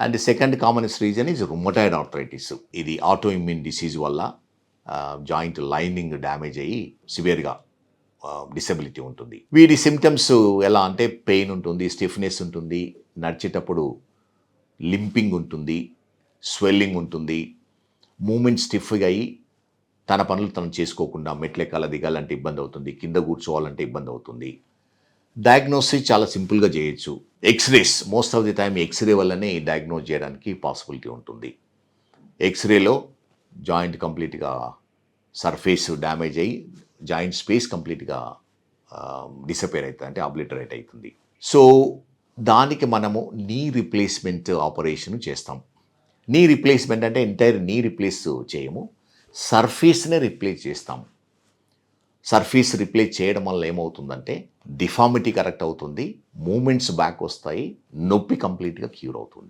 And second commonest reason is rheumatoid arthritis. ఇది auto immune disease వల్ల joint lining damage అయ్యి సివియర్గా disability ఉంటుంది. వీటి సిమ్టమ్స్ ఎలా అంటే పెయిన్ ఉంటుంది, స్టిఫ్నెస్ ఉంటుంది, నడిచేటప్పుడు లింపింగ్ ఉంటుంది, స్వెల్లింగ్ ఉంటుంది, మూమెంట్ స్టిఫ్గా అయ్యి తన పనులు తను చేసుకోకుండా మెట్లెక్కాల దిగాలంటే ఇబ్బంది అవుతుంది, కింద కూర్చోవాలంటే ఇబ్బంది అవుతుంది. డయాగ్నోసిస్ చాలా సింపుల్గా చేయొచ్చు. X rays most of the time x ray వల్లనే డయాగ్నోజ్ చేయడానికి పాసిబిలిటీ ఉంటుంది. ఎక్స్రేలో జాయింట్ కంప్లీట్గా సర్ఫేస్ డ్యామేజ్ అయ్యి జాయింట్ స్పేస్ కంప్లీట్గా డిసపేర్ అవుతుంది, అంటే ఆబ్లిటరేట్ అవుతుంది. సో దానికి మనము నీ రీప్లేస్మెంట్ ఆపరేషన్ చేస్తాం. నీ రీప్లేస్మెంట్ అంటే ఎంటైర్ నీ రిప్లేస్ చేయము, సర్ఫేస్నే రిప్లేస్ చేస్తాం. సర్ఫేస్ రిప్లేస్ చేయడం వల్ల ఏమవుతుందంటే డిఫార్మిటీ కరెక్ట్ అవుతుంది, మూమెంట్స్ బ్యాక్ వస్తాయి, నొప్పి కంప్లీట్గా క్యూర్ అవుతుంది.